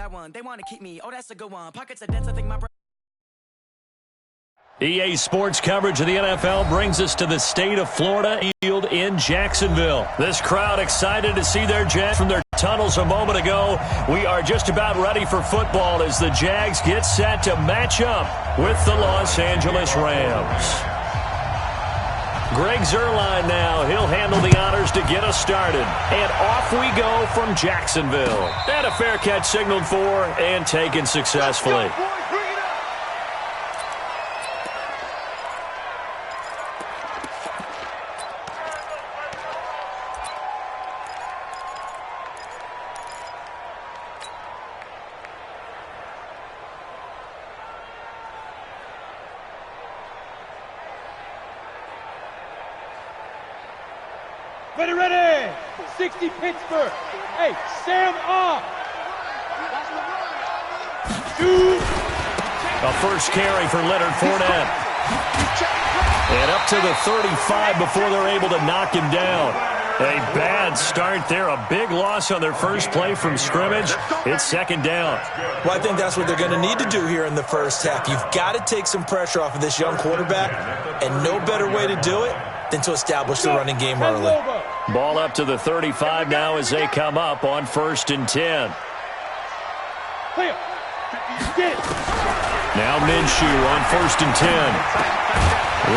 that one. They want to keep me. Oh, that's a good one. Pockets of debts, I think my... EA Sports coverage of the NFL brings us to the state of Florida field in Jacksonville. This crowd excited to see their Jags from their tunnels a moment ago. We are just about ready for football as the Jags get set to match up with the Los Angeles Rams. Greg Zuerlein now. He'll handle the honors to get us started. And off we go from Jacksonville. And a fair catch signaled for and taken successfully. Ready! 60 Pittsburgh. Hey, Sam off. Shoot. A first carry for Leonard Fournette. And up to the 35 before they're able to knock him down. A bad start there. A big loss on their first play from scrimmage. It's second down. Well, I think that's what they're going to need to do here in the first half. You've got to take some pressure off of this young quarterback, and no better way to do it than to establish the running game early. Ball up to the 35 now as they come up on 1st and 10. Now Minshew on 1st and 10.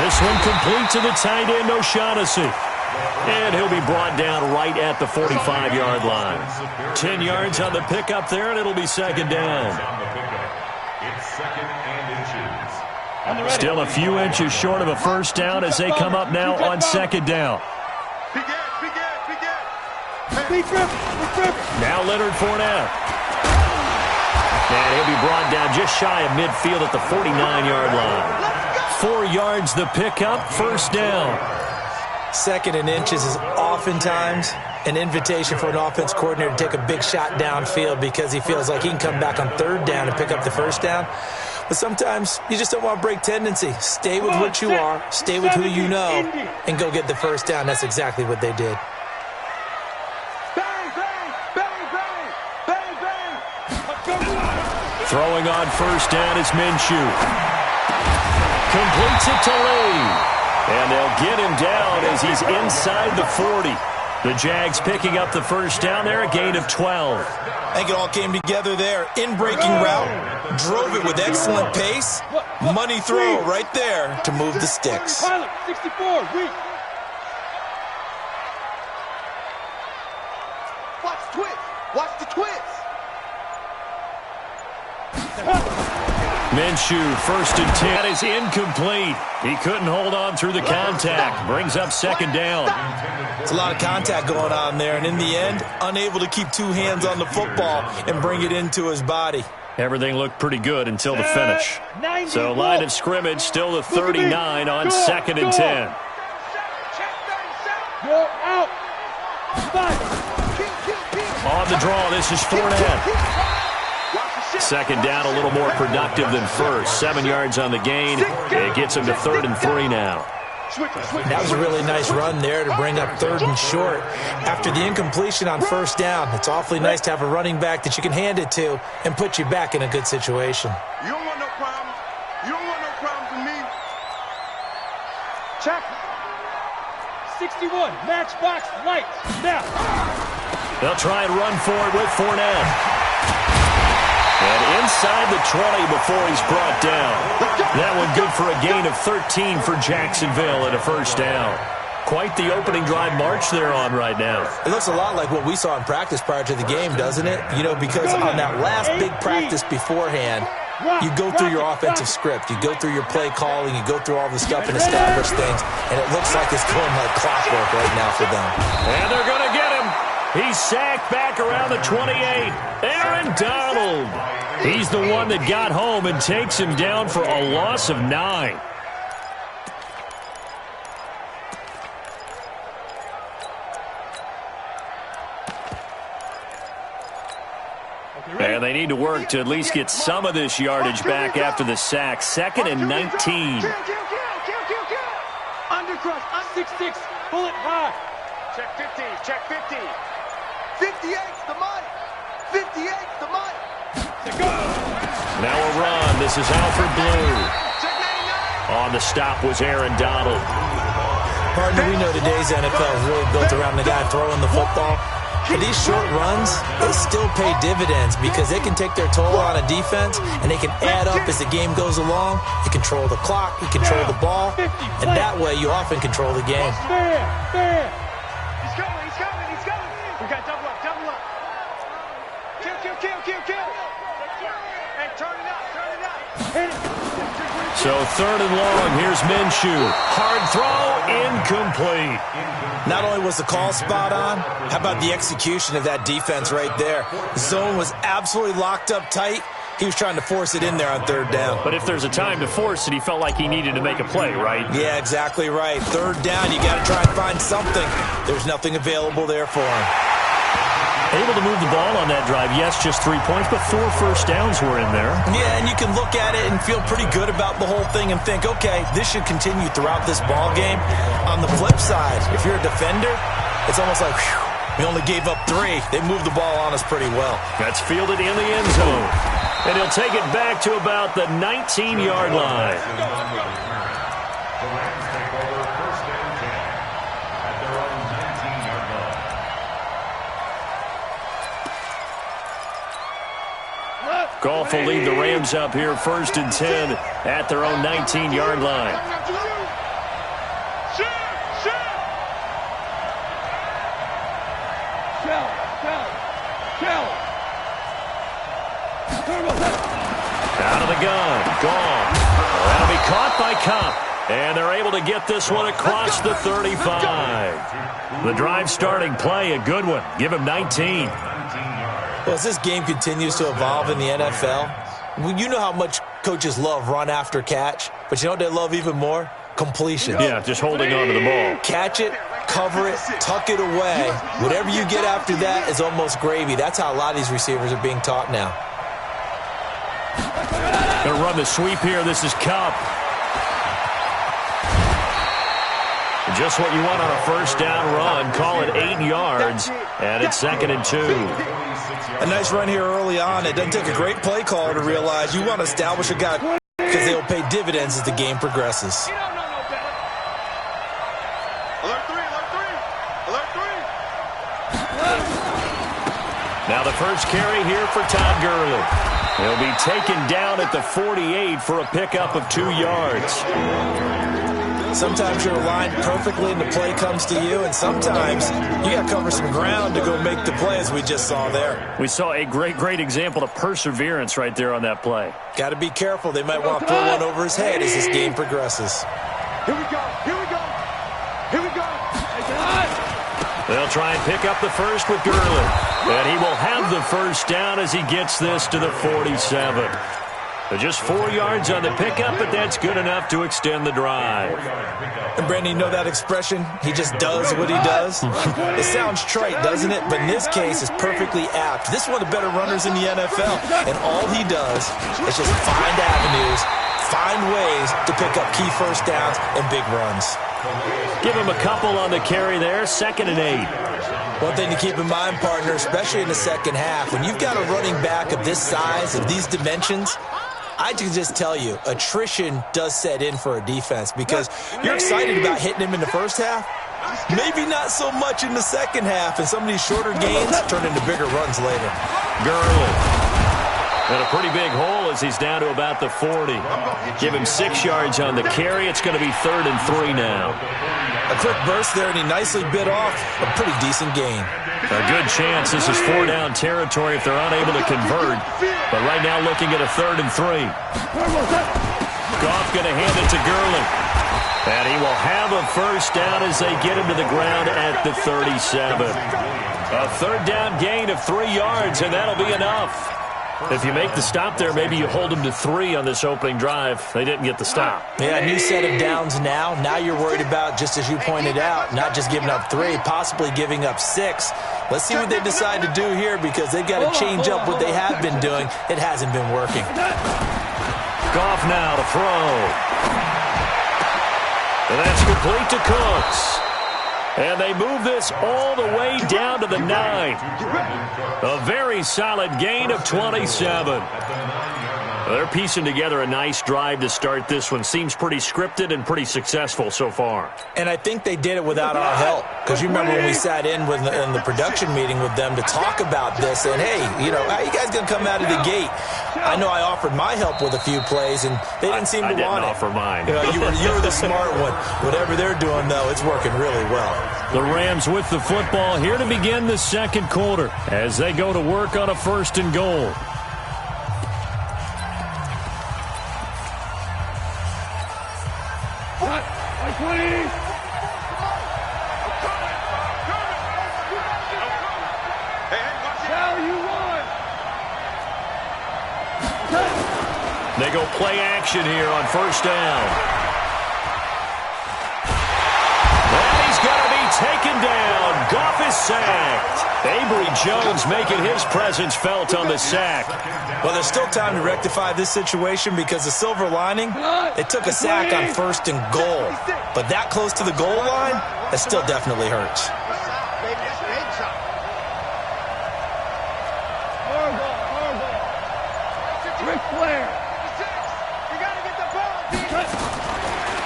This one complete to the tight end, O'Shaughnessy. And he'll be brought down right at the 45-yard line. 10 yards on the pickup there, and it'll be second down. Still a few inches short of a first down as they come up now on second down. Now Leonard Fournette. And he'll be brought down just shy of midfield at the 49-yard line. 4 yards the pickup, first down. Second and inches is oftentimes an invitation for an offense coordinator to take a big shot downfield because he feels like he can come back on third down and pick up the first down. But sometimes you just don't want to break tendency. Stay with what you are, stay with who you know, and go get the first down. That's exactly what they did. Throwing on first down is Minshew. Completes it to Lee. And they'll get him down as he's inside the 40. The Jags picking up the first down there, a gain of 12. I think it all came together there. In-breaking route, drove it with excellent pace. Money throw right there to move the sticks. 64, weak. Watch the twist. Watch the twist. Minshew, 1st and 10 is incomplete. He couldn't hold on through the contact. Brings up second down. It's a lot of contact going on there, and in the end, unable to keep two hands on the football and bring it into his body. Everything looked pretty good until the finish. So line of scrimmage still the 39 on 2nd and 10. Go out. On the draw, this is Fournette. Second down, a little more productive than first. 7 yards on the gain. It gets him to 3rd and 3 now. That was a really nice run there to bring up 3rd and short. After the incompletion on first down, it's awfully nice to have a running back that you can hand it to and put you back in a good situation. You don't want no problems. You don't want no problems with me. Check. 61, matchbox lights. Now. They'll try and run for it with Fournette. And inside the 20 before he's brought down. That one good for a gain of 13 for Jacksonville and a first down. Quite the opening drive march they're on right now. It looks a lot like what we saw in practice prior to the game, doesn't it? You know, because on that last big practice beforehand, you go through your offensive script. You go through your play calling. You go through all the stuff and establish things. And it looks like it's going like clockwork right now for them. And they're going to get him. He's sacked back around the 28. Aaron Donald. He's the one that got home and takes him down for a loss of 9. And they need to work to at least get some of this yardage back after the sack. 2nd and 19. Undercrush, 6-6, bullet high. Check 15, check 15. 58's the money. 58's the money. Now a run. This is Alfred Blue. On the stop was Aaron Donald. Partner, we know today's NFL is really built around the guy throwing the football. But these short runs, they still pay dividends because they can take their toll on a defense and they can add up as the game goes along. You control the clock, you control the ball, and that way you often control the game. Fair. He's coming. We got double up. Kill. Hey, turn it up. So 3rd and long, here's Minshew. Hard throw, incomplete. Not only was the call spot on, how about the execution of that defense right there? The zone was absolutely locked up tight. He was trying to force it in there on 3rd down. But if there's a time to force it, he felt like he needed to make a play, right? Yeah, exactly right. 3rd down, you got to try and find something. There's nothing available there for him. Able to move the ball on that drive. Yes, just 3 points, but 4 first downs were in there. Yeah, and you can look at it and feel pretty good about the whole thing and think, okay, this should continue throughout this ball game. On the flip side, if you're a defender, it's almost like, whew, we only gave up 3. They moved the ball on us pretty well. That's fielded in the end zone. And he'll take it back to about the 19-yard line. Goff will lead the Rams up here 1st and 10 at their own 19-yard line. Out of the gun. Goff. That'll be caught by Kupp. And they're able to get this one across the 35. The drive starting play, a good one. Give him 19. Well, as this game continues to evolve in the NFL, you know how much coaches love run after catch, but you know what they love even more? Completion. Yeah, just holding on to the ball. Catch it, cover it, tuck it away. Whatever you get after that is almost gravy. That's how a lot of these receivers are being taught now. Going to run the sweep here. This is Kupp. Just what you want on a first down run. Call it 8 yards, and it's 2nd and 2. A nice run here early on. It doesn't take a great play caller to realize you want to establish a guy because they will pay dividends as the game progresses. Alert 3. Now the first carry here for Todd Gurley. He'll be taken down at the 48 for a pickup of 2 yards. Sometimes you're aligned perfectly and the play comes to you, and sometimes you got to cover some ground to go make the play, as we just saw there. We saw a great example of perseverance right there on that play. Got to be careful. They might want to throw one over his head as this game progresses. Here we go. They'll try and pick up the first with Gurley. And he will have the first down as he gets this to the 47. Just 4 yards on the pickup, but that's good enough to extend the drive. And Brandon, you know that expression? He just does what he does? It sounds trite, doesn't it? But in this case, it's perfectly apt. This is one of the better runners in the NFL. And all he does is just find avenues, find ways to pick up key first downs and big runs. Give him a couple on the carry there, 2nd and 8. One thing to keep in mind, partner, especially in the second half, when you've got a running back of this size, of these dimensions, I can just tell you, attrition does set in for a defense because you're excited about hitting him in the first half. Maybe not so much in the second half, and some of these shorter gains turn into bigger runs later. Gurley. And a pretty big hole as he's down to about the 40. Give him 6 yards on the carry. It's going to be 3rd and 3 now. A quick burst there, and he nicely bit off a pretty decent gain. A good chance this is 4-down territory if they're unable to convert. But right now looking at a 3rd and 3. Goff going to hand it to Gurley. And he will have a first down as they get him to the ground at the 37. A 3rd down gain of 3 yards, and that'll be enough. If you make the stop there, maybe you hold them to 3 on this opening drive. They didn't get the stop. Yeah, a new set of downs now. Now you're worried about, just as you pointed out, not just giving up 3, possibly giving up 6. Let's see what they decide to do here because they've got to change up what they have been doing. It hasn't been working. Goff now to throw. And that's complete to Cooks. And they move this all the way down to the 9. A very solid gain of 27. They're piecing together a nice drive to start this one. Seems pretty scripted and pretty successful so far. And I think they did it without our help. Because you remember when we sat in the production meeting with them to talk about this, and hey, you know, how you guys going to come out of the gate? I know I offered my help with a few plays, and they didn't seem to want it. I didn't offer mine. You know, you were the smart one. Whatever they're doing, though, it's working really well. The Rams with the football here to begin the second quarter as they go to work on a 1st and goal. They go play action here on 1st down. And he's going to be taken down. Goff is sacked. Avery Jones making his presence felt on the sack. Well, there's still time to rectify this situation because the silver lining, they took a sack on 1st and goal. But that close to the goal line, that still definitely hurts.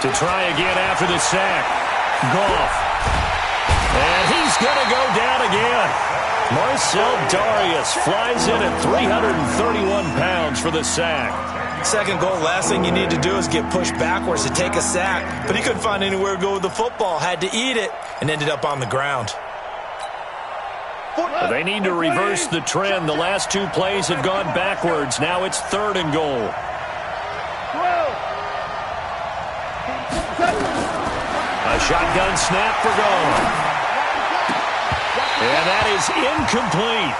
To try again after the sack. Goff. And he's going to go down again. Marcel Darius flies in at 331 pounds for the sack. Second goal, last thing you need to do is get pushed backwards to take a sack. But he couldn't find anywhere to go with the football. Had to eat it and ended up on the ground. They need to reverse the trend. The last 2 plays have gone backwards. Now it's 3rd and goal. A shotgun snap for Goff. And that is incomplete.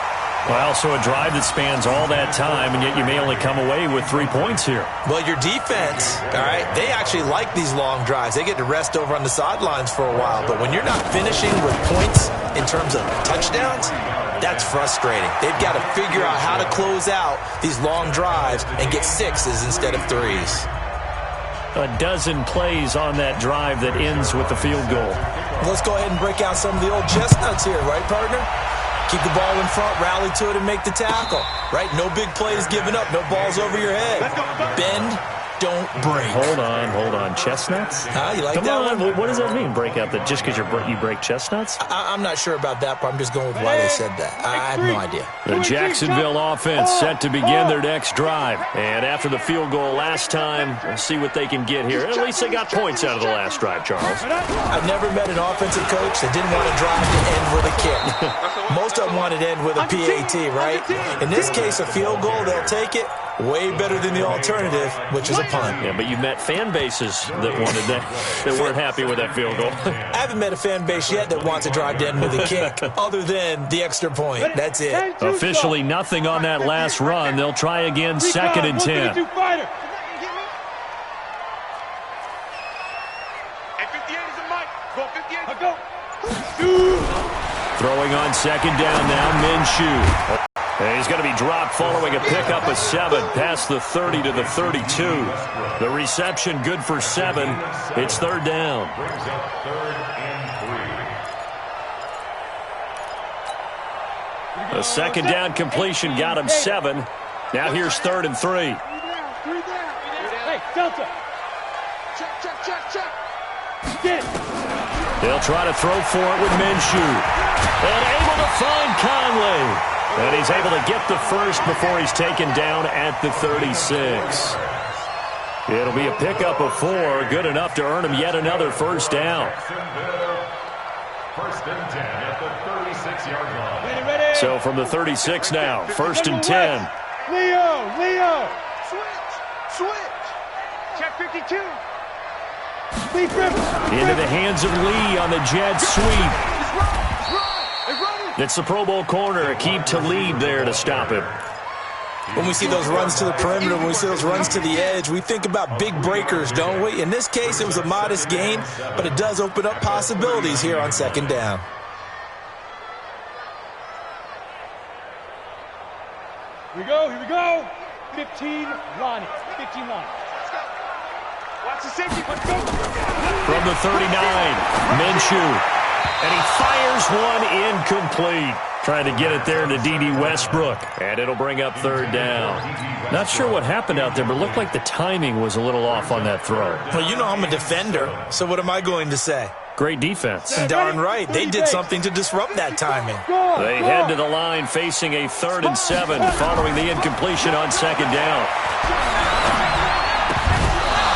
Well, so a drive that spans all that time, and yet you may only come away with 3 points here. Well, your defense, all right, they actually like these long drives. They get to rest over on the sidelines for a while. But when you're not finishing with points in terms of touchdowns, that's frustrating. They've got to figure out how to close out these long drives and get 6s instead of 3s. A dozen plays on that drive that ends with the field goal. Let's go ahead and break out some of the old chestnuts here, right, partner? Keep the ball in front, rally to it, and make the tackle, right? No big plays given up, no balls over your head. Bend, don't break. Hold on. Chestnuts? You like Come that on. one? What does that mean, break out? That just because you break chestnuts? I'm not sure about that, but I'm just going with why they said that. I have no idea. The Jacksonville offense set to begin their next drive. And after the field goal last time, we'll see what they can get here. At least they got points out of the last drive, Charles. I've never met an offensive coach that didn't want to drive to end with a kick. Most of them wanted to end with a PAT, right? In this case, a field goal, they'll take it. Way better than the alternative, which is a punt. Yeah, but you've met fan bases that wanted that weren't happy with that field goal. I haven't met a fan base yet that wants to drive to end with a kick, other than the extra point. That's it. Officially nothing on that last run. They'll try again, 2nd and 10. Throwing on 2nd down now, Minshew. And he's going to be dropped following a pickup of 7 past the 30 to the 32. The reception good for 7. It's 3rd down. A 2nd down completion got him 7. Now here's 3rd and 3. Hey, Delta. Check. They'll try to throw for it with Minshew. And able to find Conley. And he's able to get the first before he's taken down at the 36. It'll be a pickup of 4, good enough to earn him yet another 1st down. 1st and 10 at the 36-yard line. Ready. So from the 36 now, 1st and 10. Leo. Switch. Check 52. Into the hands of Lee on the jet sweep. It's the Pro Bowl corner, Aqib Talib there to stop him. When we see those runs to the perimeter, when we see those runs to the edge, we think about big breakers, don't we? In this case, it was a modest gain, but it does open up possibilities here on 2nd down. Here we go. 15 Lonnie. Let's go. Watch the safety. Let's go. From the 39, Minshew. And he fires one incomplete. Trying to get it there to D.D. Westbrook. And it'll bring up third down. Not sure what happened out there, but it looked like the timing was a little off on that throw. Well, you know I'm a defender, so what am I going to say? Great defense. Darn right. They did something to disrupt that timing. They head to the line facing a 3rd and 7 following the incompletion on 2nd down.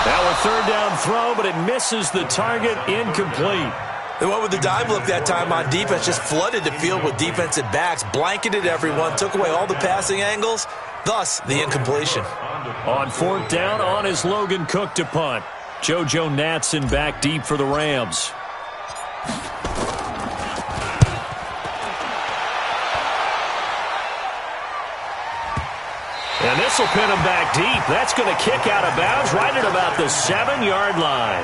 Now a 3rd down throw, but it misses the target, incomplete. They went with the dive look that time on defense, just flooded the field with defensive backs, blanketed everyone, took away all the passing angles, thus the incompletion. On 4th down, on is Logan Cook to punt. JoJo Natson back deep for the Rams. And this will pin him back deep. That's going to kick out of bounds right at about the 7-yard line.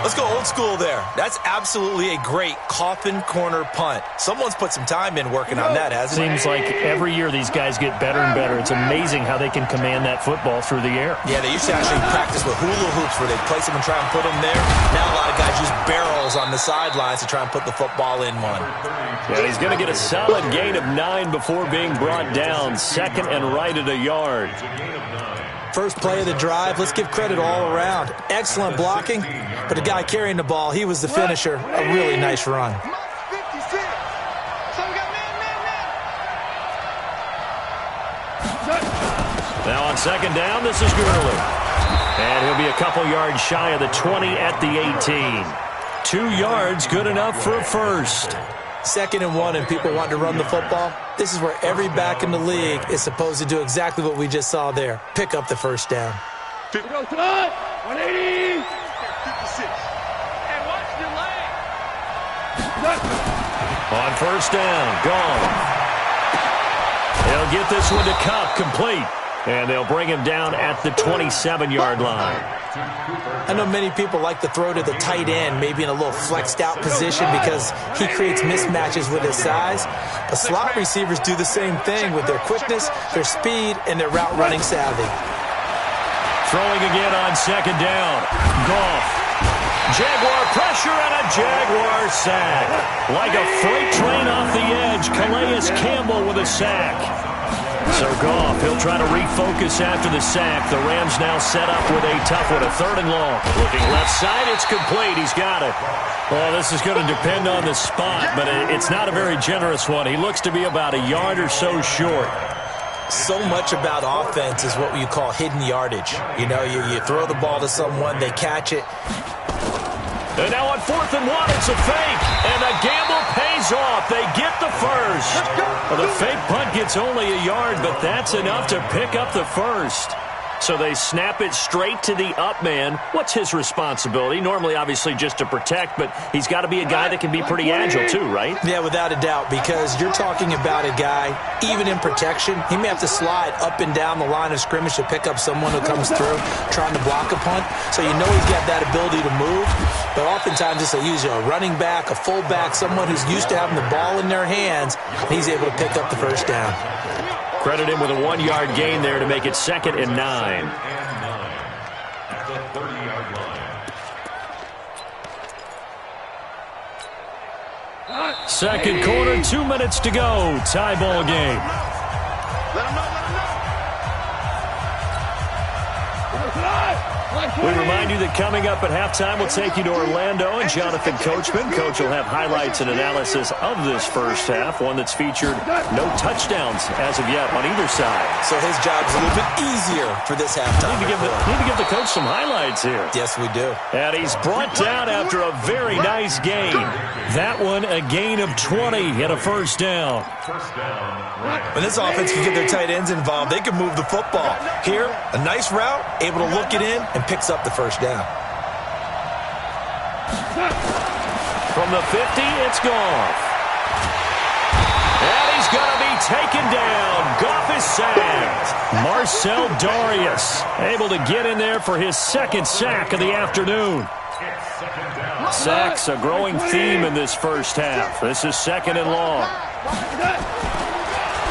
Let's go old school there. That's absolutely a great coffin corner punt. Someone's put some time in working on that, hasn't it? Seems like every year these guys get better and better. It's amazing how they can command that football through the air. Yeah, they used to actually practice with hula hoops where they'd place them and try and put them there. Now a lot of guys use barrels on the sidelines to try and put the football in one. Yeah, he's going to get a solid gain of 9 before being brought down. 2nd and right at a yard. First play of the drive, let's give credit all around. Excellent blocking, but the guy carrying the ball, he was the finisher. A really nice run. Now on 2nd down, this is Gurley. And he'll be a couple yards shy of the 20 at the 18. 2 yards, good enough for a first. 2nd and 1 and people want to run the football. This is where every back in the league is supposed to do exactly what we just saw there. Pick up the first down. 180. And watch the lane. On 1st down, gone. They'll get this one to Cup, complete. And they'll bring him down at the 27-yard line. I know many people like to throw to the tight end, maybe in a little flexed out position because he creates mismatches with his size. But slot receivers do the same thing with their quickness, their speed, and their route running savvy. Throwing again on 2nd down. Goff. Jaguar pressure and a Jaguar sack. Like a freight train off the edge, Calais Campbell with a sack. So Goff, he'll try to refocus after the sack. The Rams now set up with a tough one, a 3rd and long. Looking left side, it's complete. He's got it. Well, this is going to depend on the spot, but it's not a very generous one. He looks to be about a yard or so short. So much about offense is what you call hidden yardage. You know, you throw the ball to someone, they catch it. And now on 4th and 1, it's a fake. And the gamble pays off. They get the first. Well, the fake punt gets only a yard, but that's enough to pick up the first. So they snap it straight to the up man. What's his responsibility? Normally, obviously, just to protect, but he's got to be a guy that can be pretty agile too, right? Yeah, without a doubt, because you're talking about a guy, even in protection, he may have to slide up and down the line of scrimmage to pick up someone who comes through trying to block a punt. So you know he's got that ability to move, but oftentimes it's usually a running back, a fullback, someone who's used to having the ball in their hands, and he's able to pick up the first down. Credit him with a 1-yard gain there to make it 2nd and 9. At the 30-yard line. Second quarter, 2 minutes to go. Tie ball game. Let him know, let him know. We remind you that coming up at halftime, we'll take you to Orlando and Jonathan Coachman. Coach will have highlights and analysis of this first half, one that's featured no touchdowns as of yet on either side. So his job's a little bit easier for this halftime. Need to give the coach some highlights here. Yes, we do. And he's brought down after a very nice gain. That one, a gain of 20 and a first down. When this offense can get their tight ends involved, they can move the football. Here, a nice route, able to look it in, and picks up the first down. From the 50, it's Goff. And he's going to be taken down. Goff is sacked. Marcel Darius able to get in there for his 2nd sack of the afternoon. Sacks a growing theme in this first half. This is 2nd and long.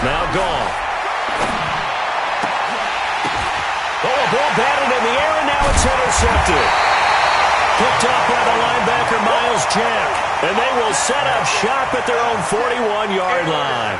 Now Goff. Oh, a ball batted in the air, and now it's intercepted. Picked up by the linebacker, Miles Jack. And they will set up shop at their own 41-yard line.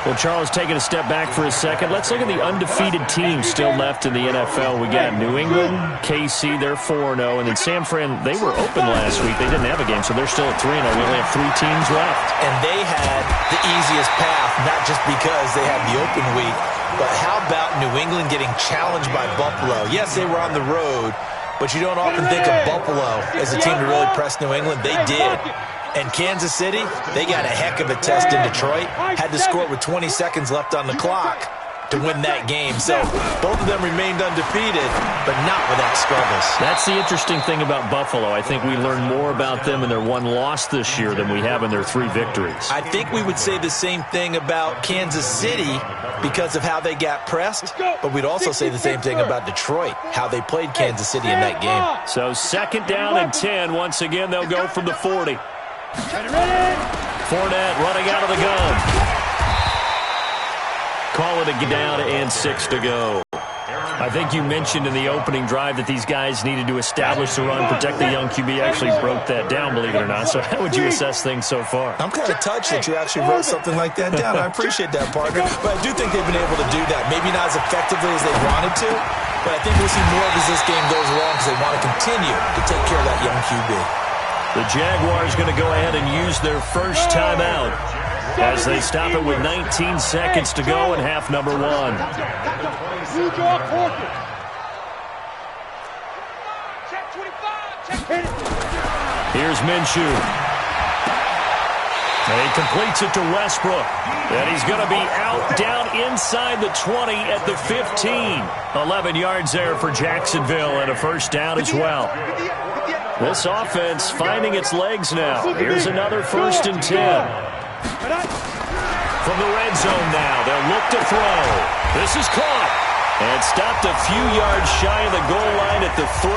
Well, Charles, taking a step back for a second, let's look at the undefeated teams still left in the NFL. We got New England, KC, they're 4-0, and then San Fran, they were open last week. They didn't have a game, so they're still at 3-0. We only have 3 teams left. And they had the easiest path, not just because they had the open week, but how about New England getting challenged by Buffalo? Yes, they were on the road, but you don't often think of Buffalo as a team to really press New England. They did. And Kansas City, they got a heck of a test in Detroit. Had to score with 20 seconds left on the clock to win that game. So both of them remained undefeated, but not without struggles. That's the interesting thing about Buffalo. I think we learned more about them in their 1 loss this year than we have in their 3 victories. I think we would say the same thing about Kansas City because of how they got pressed, but we'd also say the same thing about Detroit, how they played Kansas City in that game. So 2nd down and 10. Once again, they'll go from the 40. Fournette running out of the gun. Call it a down and 6 to go. I think you mentioned in the opening drive that these guys needed to establish the run, protect the young QB. Actually broke that down, believe it or not. So how would you assess things so far? I'm kind of touched that you actually wrote something like that down. I appreciate that, partner. But I do think they've been able to do that. Maybe not as effectively as they wanted to, but I think we'll see more of as this game goes along because they want to continue to take care of that young QB. The Jaguars going to go ahead and use their first timeout as they stop it with 19 seconds to go in half number 1. Here's Minshew. And he completes it to Westbrook. And he's going to be out down inside the 20 at the 15. 11 yards there for Jacksonville and a first down as well. This offense finding its legs now. Here's another 1st and 10. From the red zone now, they'll look to throw. This is caught and stopped a few yards shy of the goal line at the 3.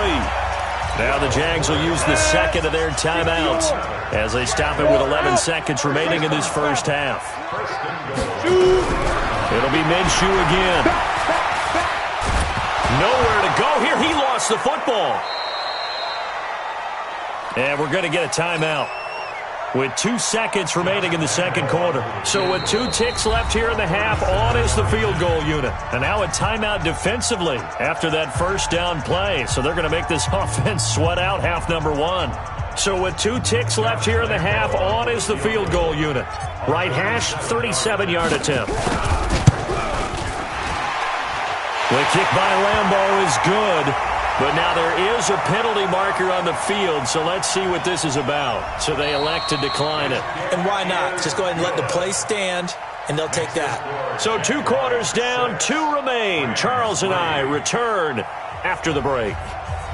Now the Jags will use the 2nd of their timeouts as they stop it with 11 seconds remaining in this first half. It'll be Minshew again. Nowhere to go here. He lost the football. And we're going to get a timeout with 2 seconds remaining in the 2nd quarter. So with 2 ticks left here in the half, on is the field goal unit. And now a timeout defensively after that first down play. So they're going to make this offense sweat out half number 1. So with 2 ticks left here in the half, on is the field goal unit. Right hash, 37-yard attempt. The kick by Lambeau is good. But now there is a penalty marker on the field, so let's see what this is about. So they elect to decline it. And why not? Just go ahead and let the play stand, and they'll take that. So 2 quarters down, 2 remain. Charles and I return after the break.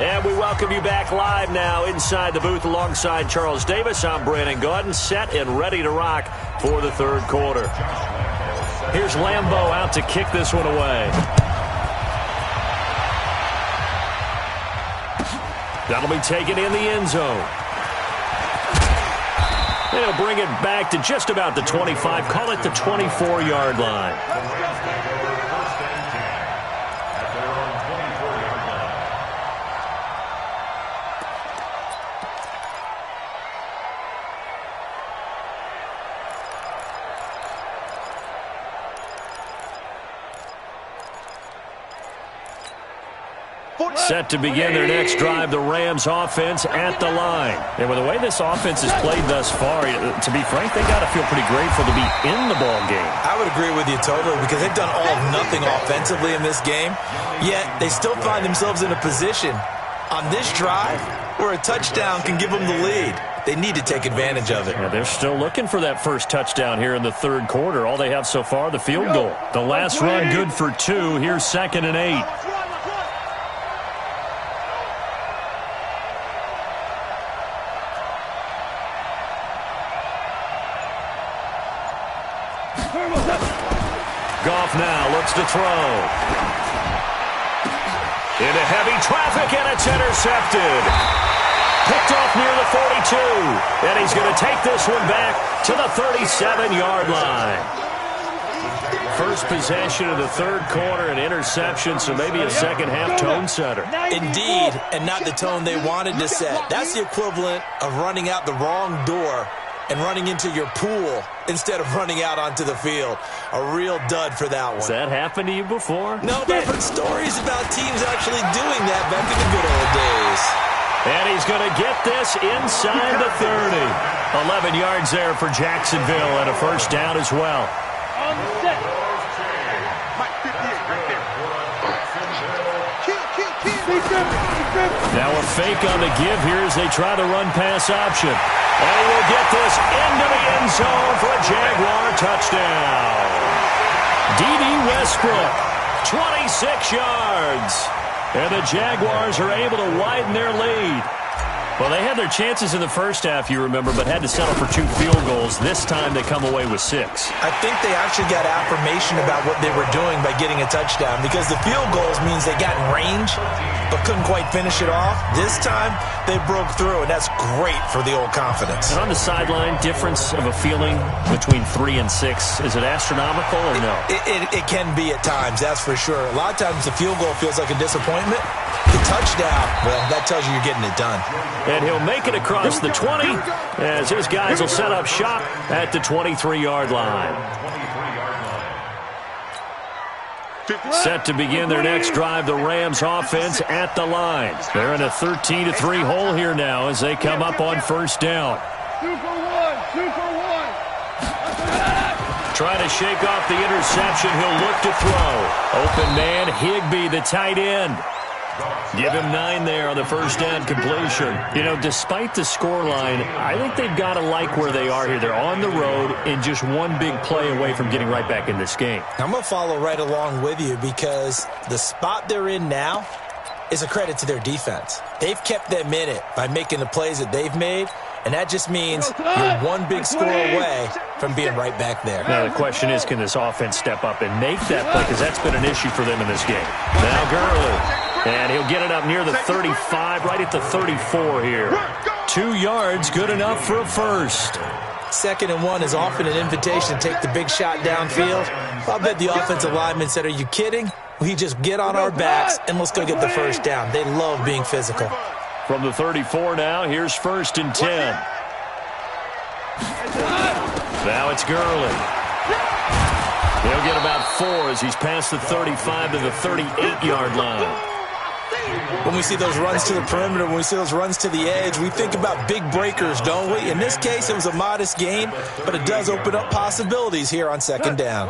And we welcome you back live now inside the booth alongside Charles Davis. I'm Brandon Gaudin, set and ready to rock for the 3rd quarter. Here's Lambeau out to kick this one away. That'll be taken in the end zone. They'll bring it back to just about the 25. Call it the 24-yard line. Set to begin their next drive, the Rams offense at the line. And with the way this offense has played thus far, to be frank, they got to feel pretty grateful to be in the ball game. I would agree with you totally because they've done all of nothing offensively in this game, yet they still find themselves in a position on this drive where a touchdown can give them the lead. They need to take advantage of it. Yeah, they're still looking for that first touchdown here in the 3rd quarter. All they have so far, the field goal. The last run good for 2. Here's 2nd and 8. Goff now looks to throw. Into heavy traffic, and it's intercepted. Picked off near the 42. And he's going to take this one back to the 37-yard line. First possession of the third quarter, an interception, so maybe a second-half tone setter. Indeed, and not the tone they wanted to set. That's the equivalent of running out the wrong door and running into your pool instead of running out onto the field. A real dud for that one. Has that happened to you before? No, but I've heard stories about teams actually doing that back in the good old days. And he's going to get this inside the 30. 11 yards there for Jacksonville and a first down as well. On the set. Mike 58 right there. Now a fake on the give here as they try the run-pass option. And he will get this into the end zone for a Jaguar touchdown. D.D. Westbrook, 26 yards. And the Jaguars are able to widen their lead. Well, they had their chances in the first half, you remember, but had to settle for 2 field goals. This time they come away with 6. I think they actually got affirmation about what they were doing by getting a touchdown, because the field goals means they got in range but couldn't quite finish it off. This time they broke through, and that's great for the old confidence. And on the sideline, difference of a feeling between 3 and 6, is it astronomical or no? It can be at times, that's for sure. A lot of times the field goal feels like a disappointment. The touchdown, well, that tells you you're getting it done. And he'll make it across the 20 as his guys will set up shop at the 23-yard line. Set to begin their next drive, the Rams offense at the line. They're in a 13-3 hole here now as they come up on first down. 2 for 1, 2 for 1. Trying to shake off the interception, he'll look to throw. Open man, Higbee, the tight end. Give him 9 there on the first down completion. You know, despite the scoreline, I think they've got to like where they are here. They're on the road and just one big play away from getting right back in this game. I'm going to follow right along with you because the spot they're in now is a credit to their defense. They've kept them in it by making the plays that they've made, and that just means you're one big score away from being right back there. Now the question is, can this offense step up and make that play? Because that's been an issue for them in this game. Now Gurley. And he'll get it up near the 35, right at the 34 here. 2 yards, good enough for a first. 2nd and 1 is often an invitation to take the big shot downfield. I'll bet the offensive lineman said, are you kidding? We just get on our backs and let's go get the first down. They love being physical. From the 34 now, here's 1st and 10. Now it's Gurley. He'll get about 4 as he's past the 35 to the 38-yard line. When we see those runs to the perimeter, when we see those runs to the edge, we think about big breakers, don't we? In this case, it was a modest gain, but it does open up possibilities here on 2nd down.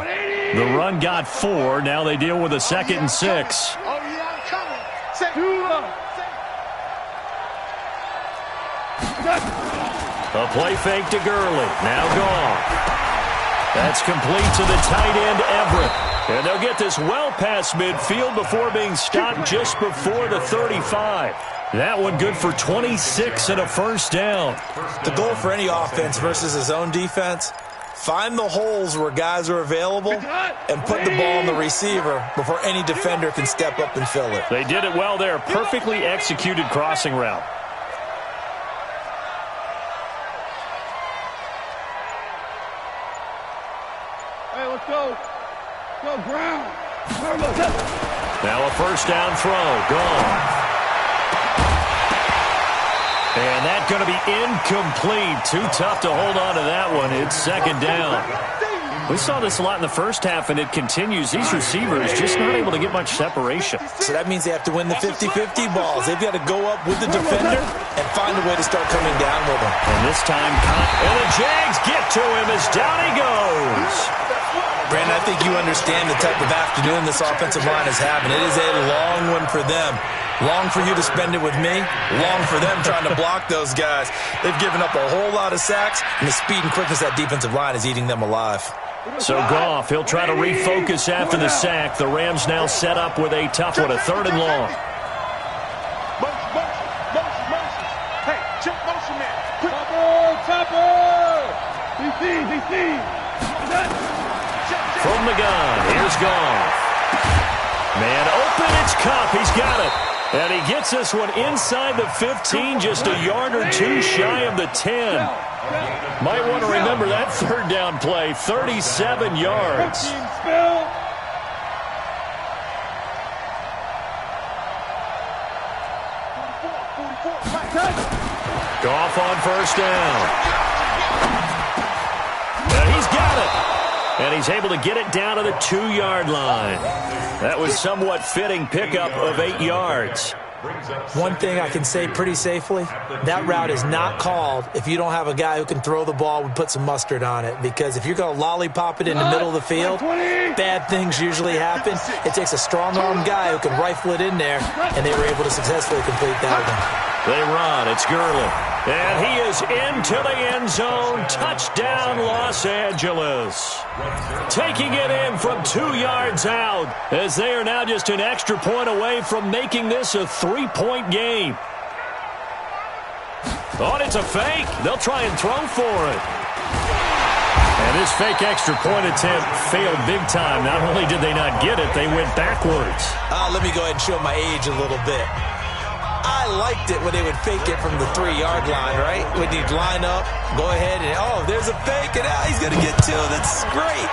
The run got 4. Now they deal with a 2nd and 6. A play fake to Gurley. Now gone. That's complete to the tight end, Everett. And they'll get this well past midfield before being stopped just before the 35. That one good for 26 and a first down. The goal for any offense versus his own defense, find the holes where guys are available and put the ball on the receiver before any defender can step up and fill it. They did it well there. Perfectly executed crossing route. Hey, let's go. Go, ground. Now a first down throw. Gone. And that's going to be incomplete. Too tough to hold on to that one. It's 2nd down. We saw this a lot in the first half, and it continues. These receivers just not able to get much separation. So that means they have to win the 50-50 balls. They've got to go up with the defender and find a way to start coming down with him. And this time, and the Jags get to him as down he goes. Brandon, I think you understand the type of afternoon this offensive line is having. It is a long one for them. Long for you to spend it with me. Long for them trying to block those guys. They've given up a whole lot of sacks, and the speed and quickness of that defensive line is eating them alive. So Goff, he'll try to refocus after the sack. The Rams now set up with a tough one, a 3rd and long. Motion. Hey, check motion man. Topper. DC. From the gun, here's Goff. Man open, it's Kupp. He's got it. And he gets this one inside the 15, just a yard or 2 shy of the 10. Might want to remember that third down play, 37 yards. Goff on first down. And he's got it. And he's able to get it down to the 2-yard line. That was somewhat fitting pickup of 8 yards. One thing I can say pretty safely, that route is not called if you don't have a guy who can throw the ball and put some mustard on it. Because if you're going to lollipop it in the middle of the field, bad things usually happen. It takes a strong-arm guy who can rifle it in there, and they were able to successfully complete that one. They run. It's Gurley. And he is into the end zone. Touchdown, Los Angeles. Taking it in from 2 yards out, as they are now just an extra point away from making this a 3-point game. Oh, and it's a fake. They'll try and throw for it. And this fake extra point attempt failed big time. Not only did they not get it, they went backwards. Let me go ahead and show my age a little bit. I liked it when they would fake it from the 3-yard line, right? When you'd line up, go ahead and, oh, there's a fake, and now he's going to get 2. That's great.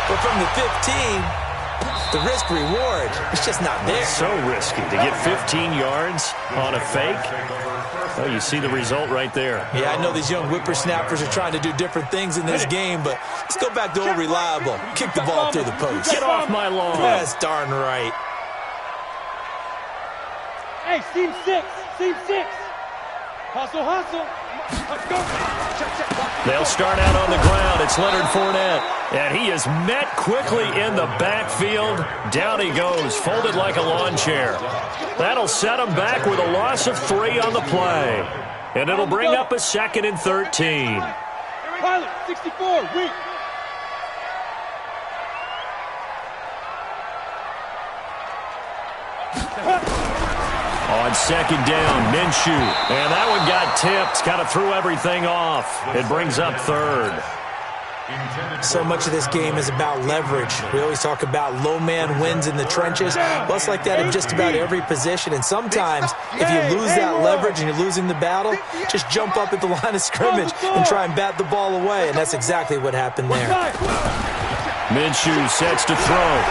But from the 15, the risk-reward, it's just not there. It's so risky to get 15 yards on a fake. Well, you see the result right there. Yeah, I know these young whippersnappers are trying to do different things in this game, but let's go back to old reliable. Kick the ball through the post. Get off my lawn. That's darn right. Hey, seam 6. Seam 6. Hustle, hustle. Let's go. They'll start out on the ground. It's Leonard Fournette. And he is met quickly in the backfield. Down he goes, folded like a lawn chair. That'll set him back with a loss of 3 on the play. And it'll bring up a 2nd and 13. Pilot, 64, weak. On 2nd down, Minshew. And that one got tipped. Kind of threw everything off. It brings up 3rd. So much of this game is about leverage. We always talk about low man wins in the trenches. Well, it's like that in just about every position. And sometimes, if you lose that leverage and you're losing the battle, just jump up at the line of scrimmage and try and bat the ball away. And that's exactly what happened there. Minshew sets to throw.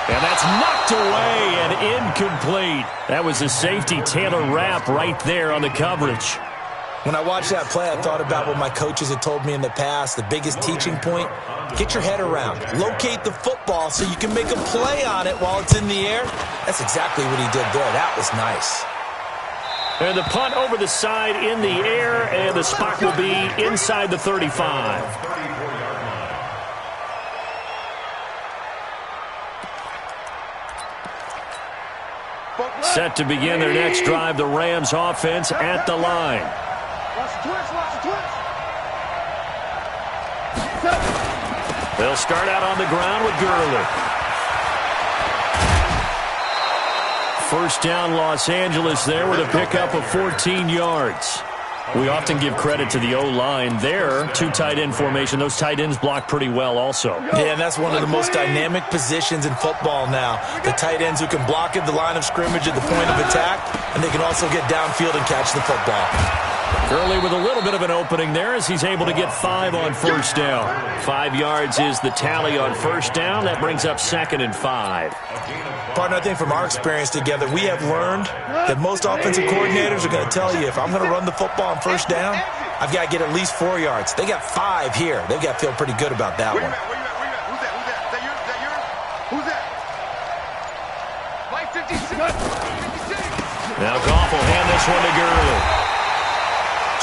And that's knocked away and incomplete. That was a safety Taylor Rapp right there on the coverage. When I watched that play, I thought about what my coaches had told me in the past. The biggest teaching point, get your head around. Locate the football so you can make a play on it while it's in the air. That's exactly what he did there. That was nice. And the punt over the side in the air, and the spot will be inside the 35. Set to begin their next drive, the Rams offense at the line. They'll start out on the ground with Gurley. First down, Los Angeles there with a pickup of 14 yards. We often give credit to the O-line there. 2 tight end formation. Those tight ends block pretty well also. Yeah, and that's one of the most dynamic positions in football now. The tight ends who can block at the line of scrimmage at the point of attack, and they can also get downfield and catch the football. Gurley with a little bit of an opening there as he's able to get 5 on first down. 5 yards is the tally on first down. That brings up 2nd and 5. Partner, I think from our experience together, we have learned that most offensive coordinators are going to tell you, if I'm going to run the football on first down, I've got to get at least 4 yards. They got 5 here. They've got to feel pretty good about that one. Who's that? Like 56. Now Goff will hand this one to Gurley.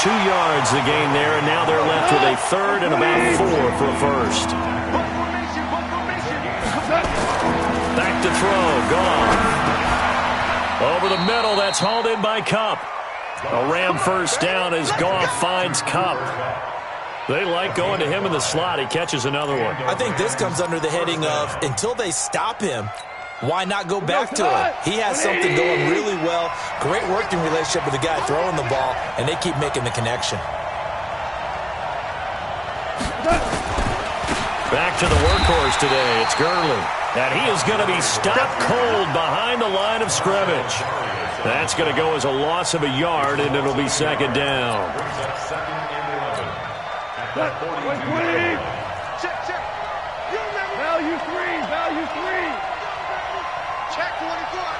2 yards the gain there, and now they're left with a 3rd and about 4 for a first. Back to throw, Goff. Over the middle, that's hauled in by Kupp. A Ram first down as Goff finds Kupp. They like going to him in the slot. He catches another one. I think this comes under the heading of, until they stop him, why not go back to him? He has something going really well. Great working relationship with the guy throwing the ball, and they keep making the connection. Back to the workhorse today. It's Gurley. And he is going to be stopped cold behind the line of scrimmage. That's going to go as a loss of a yard, and it'll be second down. Check. You remember? Value three. Check 24.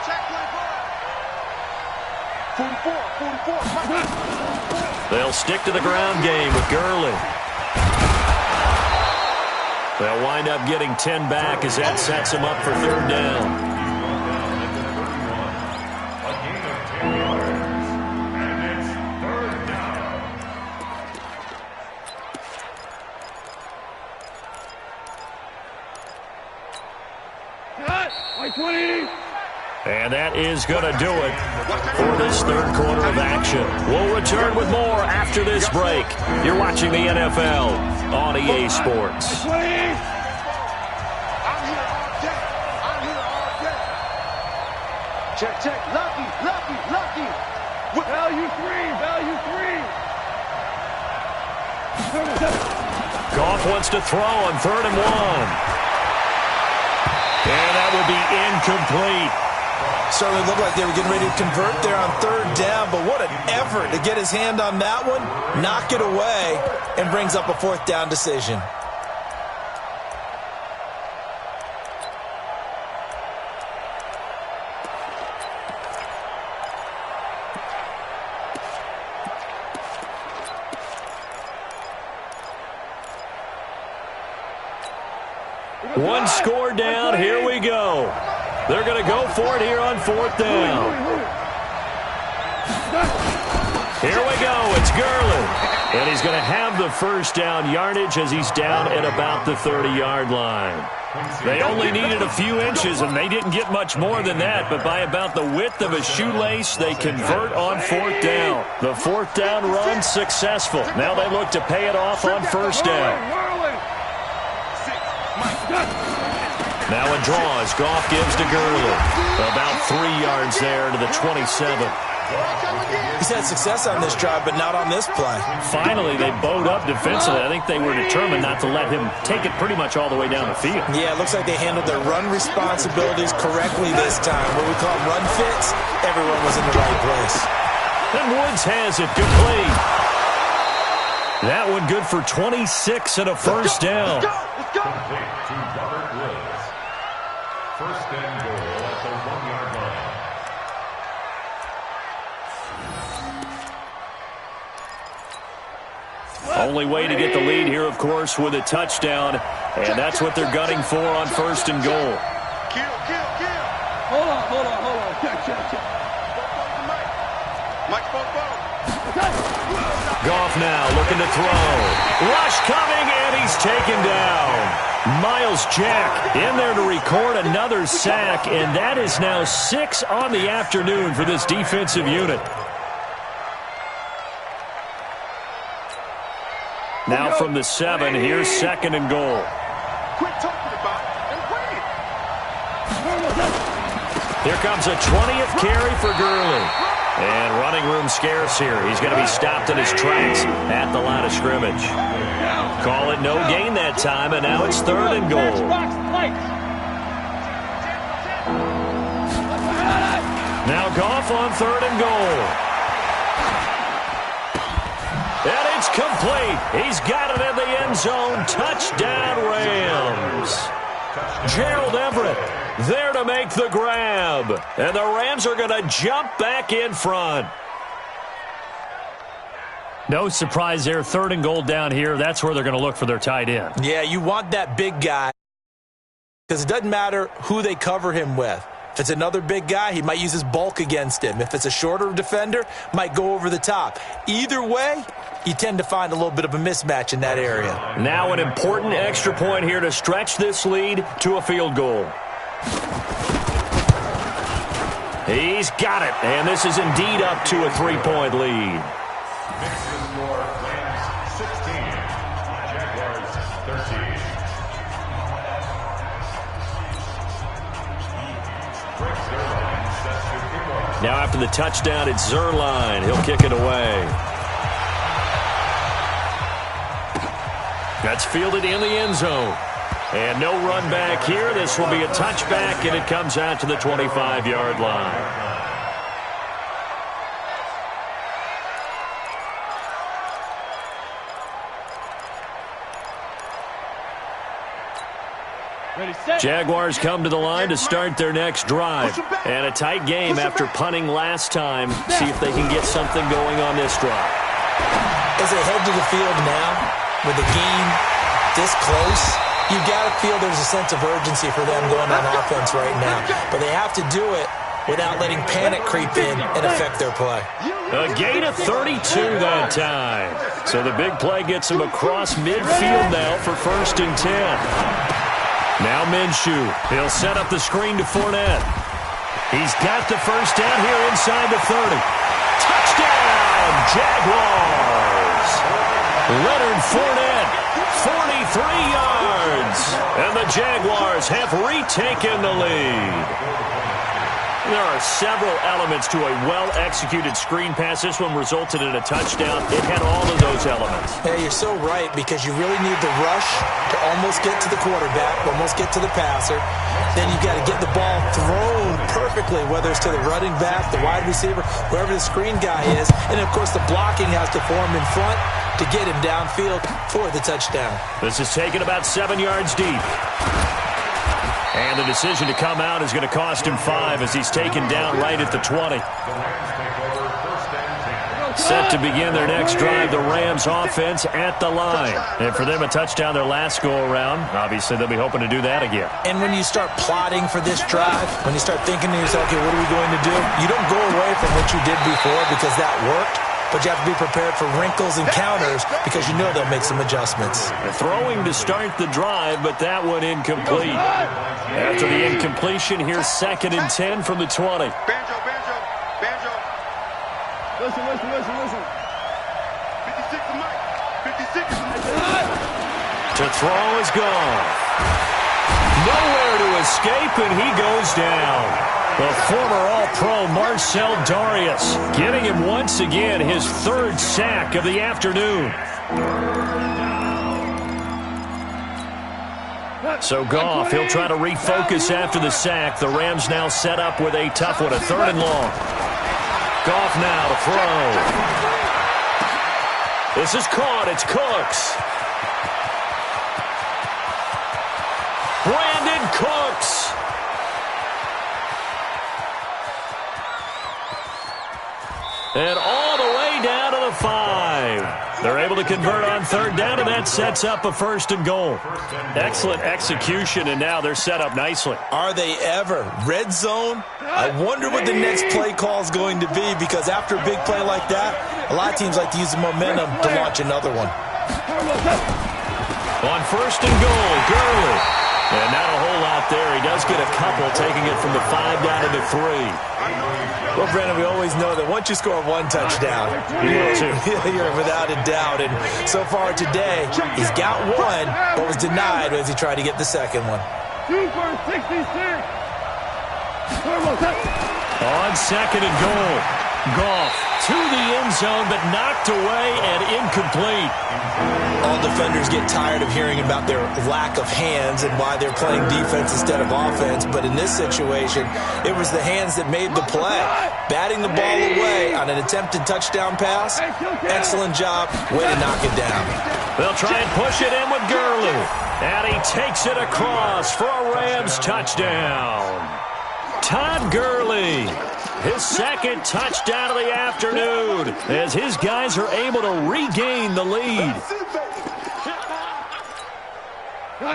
44. They'll stick to the ground game with Gurley. They'll wind up getting 10 back as that sets him up for third down. And that is going to do it for this third quarter of action. We'll return with more after this break. You're watching the NFL on EA Sports. I'm here all day. Check. Lucky. Value three. Goff wants to throw on 3rd and 1. And that will be incomplete. Certainly looked like they were getting ready to convert there on 3rd down, but what an effort to get his hand on that one, knock it away, and brings up a 4th down decision. One score down, here we go. They're going to go for it here on 4th down. Here we go, it's Gurley. And he's going to have the first down yardage as he's down at about the 30-yard line. They only needed a few inches, and they didn't get much more than that, but by about the width of a shoelace, they convert on 4th down. The 4th down run successful. Now they look to pay it off on 1st down. Now a draw as Goff gives to Gurley. About 3 yards there to the 27. He's had success on this drive, but not on this play. Finally, they bowed up defensively. I think they were determined not to let him take it pretty much all the way down the field. Yeah, it looks like they handled their run responsibilities correctly this time. What we call run fits, everyone was in the right place. And Woods has it complete. That one good for 26 and a first down. To Robert Woods. First and goal at the 1-yard line. Only way to get the lead here, of course, with a touchdown. And that's what they're gunning for on 1st and goal. Kill. Hold on. Check. Mike, Goff now looking to throw. Rush coming, and he's taken down. Miles Jack in there to record another sack, and that is now 6 on the afternoon for this defensive unit. Now from the 7, here's 2nd and goal. quit talking about it and win. Here comes a 20th carry for Gurley. And running room scarce here. He's going to be stopped in his tracks at the line of scrimmage. Call it no gain that time, and now it's 3rd and goal. Now Goff on 3rd and goal. And it's complete. He's got it in the end zone. Touchdown, Rams. Gerald Everett there to make the grab. And the Rams are going to jump back in front. No surprise there. 3rd and goal down here. That's where they're going to look for their tight end. Yeah, you want that big guy because it doesn't matter who they cover him with. If it's another big guy, he might use his bulk against him. If it's a shorter defender, might go over the top. Either way, you tend to find a little bit of a mismatch in that area. Now an important extra point here to stretch this lead to a field goal. He's got it, and this is indeed up to a 3-point lead. Makes the score Rams 16, Jaguars 13. Now after the touchdown, it's Zerline. He'll kick it away. That's fielded in the end zone. And no run back here. This will be a touchback, and it comes out to the 25-yard line. Jaguars come to the line to start their next drive. And a tight game after punting last time. See if they can get something going on this drive. As they head to the field now, with the game this close, you've got to feel there's a sense of urgency for them going on offense right now. But they have to do it without letting panic creep in and affect their play. A gain of 32 that time. So the big play gets them across midfield now for 1st and 10. Now Minshew. He'll set up the screen to Fournette. He's got the first down here inside the 30. Touchdown, Jaguars! Leonard Fournette, 43 yards. And the Jaguars have retaken the lead. There are several elements to a well-executed screen pass. This one resulted in a touchdown. It had all of those elements. Yeah, you're so right, because you really need the rush to almost get to the quarterback, almost get to the passer. Then you've got to get the ball thrown perfectly, whether it's to the running back, the wide receiver, wherever the screen guy is. And, of course, the blocking has to form in front to get him downfield for the touchdown. This is taken about 7 yards deep. And the decision to come out is going to cost him 5 as he's taken down right at the 20. Set to begin their next drive, the Rams offense at the line. And for them, a touchdown their last go-around. Obviously, they'll be hoping to do that again. And when you start plotting for this drive, when you start thinking to yourself, okay, what are we going to do? You don't go away from what you did before because that worked. But you have to be prepared for wrinkles and counters because you know they'll make some adjustments. They're throwing to start the drive, but that one incomplete. After the incompletion, here's 2nd and 10 from the 20. Banjo. Listen. 56 to Mike. 56 to Mike. To throw is gone. Nowhere to escape, and he goes down. The former All-Pro Marcel Darius getting him once again his 3rd sack of the afternoon. So Goff, he'll try to refocus after the sack. The Rams now set up with a tough one, a 3rd and long. Goff now to throw. This is caught. It's Cooks. Brandon Cooks. And all the way down to the 5. They're able to convert on 3rd down, and that sets up a 1st and goal. Excellent execution, and now they're set up nicely. Are they ever? Red zone? I wonder what the next play call is going to be, because after a big play like that, a lot of teams like to use the momentum to launch another one. On 1st and goal, Gurley. And not a whole lot there. He does get a couple, taking it from the 5 down to the 3. Well, Brandon, we always know that once you score 1 touchdown, you're without a doubt. And so far today, he's got 1, but was denied as he tried to get the 2nd one. 2 for 66. On 2nd and goal, Goff to the end zone, but knocked away and incomplete. All defenders get tired of hearing about their lack of hands and why they're playing defense instead of offense. But in this situation, it was the hands that made the play. Batting the ball away on an attempted touchdown pass. Excellent job. Way to knock it down. They'll try and push it in with Gurley. And he takes it across for a Rams touchdown. Todd Gurley. His 2nd touchdown of the afternoon as his guys are able to regain the lead.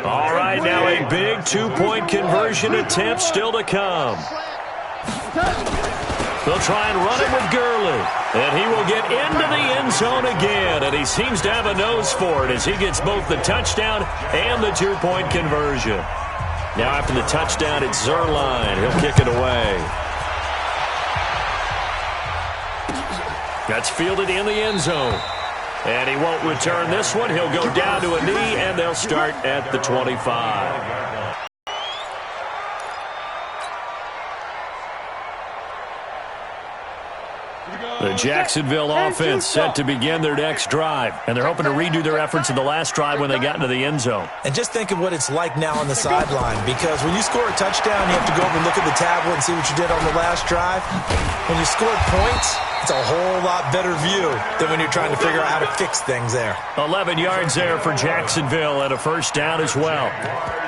All right, now a big 2-point conversion attempt still to come. They'll try and run it with Gurley. And he will get into the end zone again. And he seems to have a nose for it as he gets both the touchdown and the 2-point conversion. Now after the touchdown, it's Zerline. He'll kick it away. That's fielded in the end zone. And he won't return this one. He'll go down to a knee, and they'll start at the 25. The Jacksonville offense set to begin their next drive, and they're hoping to redo their efforts in the last drive when they got into the end zone. And just think of what it's like now on the sideline, because when you score a touchdown, you have to go over and look at the tablet and see what you did on the last drive. When you scored points, it's a whole lot better view than when you're trying to figure out how to fix things there. 11 yards there for Jacksonville and a first down as well.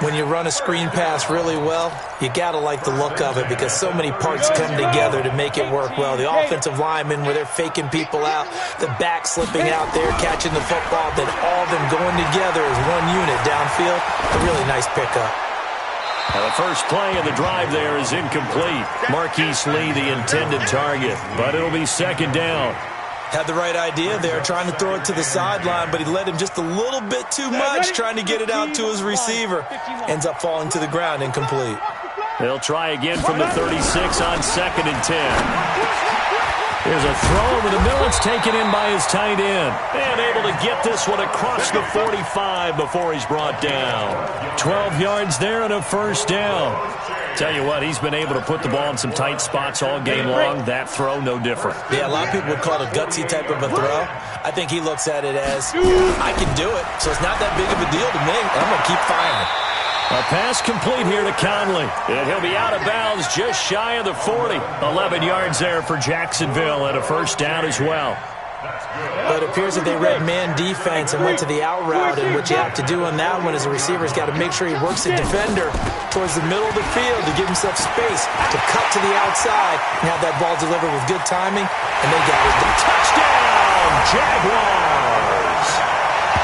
When you run a screen pass really well, you got to like the look of it because so many parts come together to make it work well. The offensive linemen, where they're faking people out, the back slipping out there, catching the football, then all of them going together as one unit downfield. A really nice pickup. Now the first play of the drive there is incomplete. Marquise Lee, the intended target, but it'll be second down. Had the right idea there, trying to throw it to the sideline, but he led him just a little bit too much, trying to get it out to his receiver. Ends up falling to the ground, incomplete. They'll try again from the 36 on 2nd and 10. Here's a throw over the middle. It's taken in by his tight end. And able to get this one across the 45 before he's brought down. 12 yards there and a first down. Tell you what, he's been able to put the ball in some tight spots all game long. That throw, no different. Yeah, a lot of people would call it a gutsy type of a throw. I think he looks at it as, I can do it, so it's not that big of a deal to me. I'm going to keep firing. A pass complete here to Conley. And he'll be out of bounds just shy of the 40. 11 yards there for Jacksonville and a first down as well. But it appears that they read man defense and went to the out route, and what you have to do on that one is the receiver's got to make sure he works the defender towards the middle of the field to give himself space to cut to the outside and have that ball delivered with good timing, and they got it. Touchdown, Jaguars!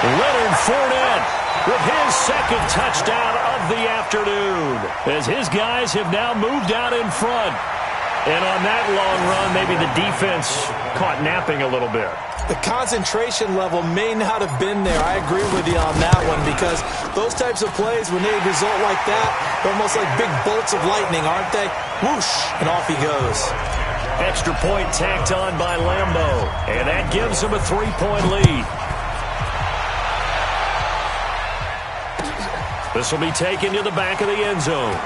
Leonard Fournette with his second touchdown of the afternoon, as his guys have now moved out in front. And on that long run, maybe the defense caught napping a little bit. The concentration level may not have been there. I agree with you on that one, because those types of plays, when they result like that, they're almost like big bolts of lightning, aren't they? Whoosh, and off he goes. Extra point tacked on by Lambo, and that gives him a 3-point lead. This will be taken to the back of the end zone.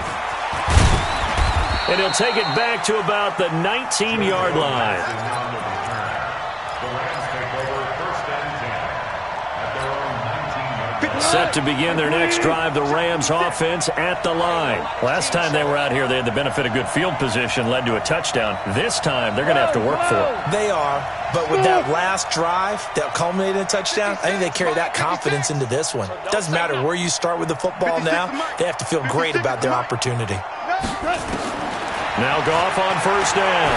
And he'll take it back to about the 19-yard line. Set to begin their next drive, the Rams offense at the line. Last time they were out here, they had the benefit of good field position, led to a touchdown. This time, they're going to have to work for it. They are, but with that last drive that culminated in a touchdown, I think they carry that confidence into this one. Doesn't matter where you start with the football now, they have to feel great about their opportunity. Now Goff on first down.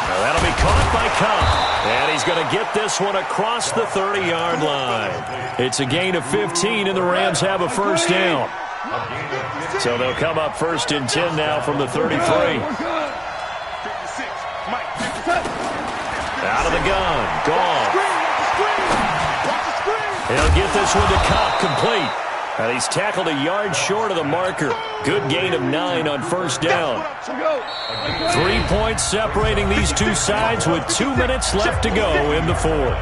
Now that'll be caught by Kupp. And he's going to get this one across the 30-yard line. It's a gain of 15, and the Rams have a first down. So they'll come up first and 10 now from the 33. Out of the gun. Goff. He'll get this one to Kupp, complete. And he's tackled a yard short of the marker. Good gain of 9 on first down. 3 points separating these two sides with 2 minutes left to go in the fourth.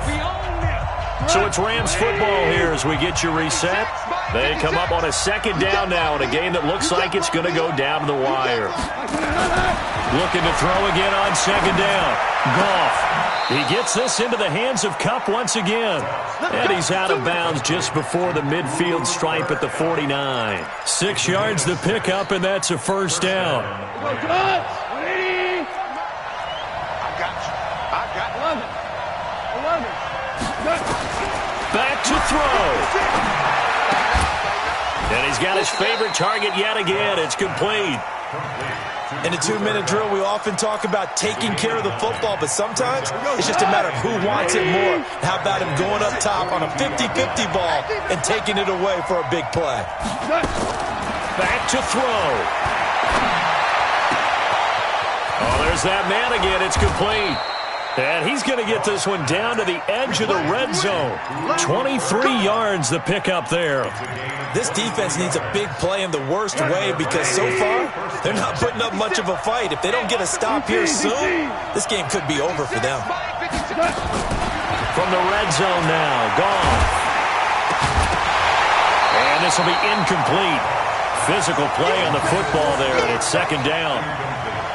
So it's Rams football here as we get you reset. They come up on a second down now in a game that looks like it's going to go down to the wire. Looking to throw again on second down. Goff. He gets this into the hands of Kupp once again. And he's out of bounds just before the midfield stripe at the 49. 6 yards the pickup, and that's a first down. Back to throw. And he's got his favorite target yet again. It's complete. In a 2-minute drill, we often talk about taking care of the football, but sometimes it's just a matter of who wants it more. How about him going up top on a 50-50 ball and taking it away for a big play? Back to throw. Oh, there's that man again. It's complete. And he's going to get this one down to the edge of the red zone. 23 yards the pickup there. This defense needs a big play in the worst way, because so far they're not putting up much of a fight. If they don't get a stop here soon, this game could be over for them. From the red zone now, Goff. And this will be incomplete. Physical play on the football there, and it's second down.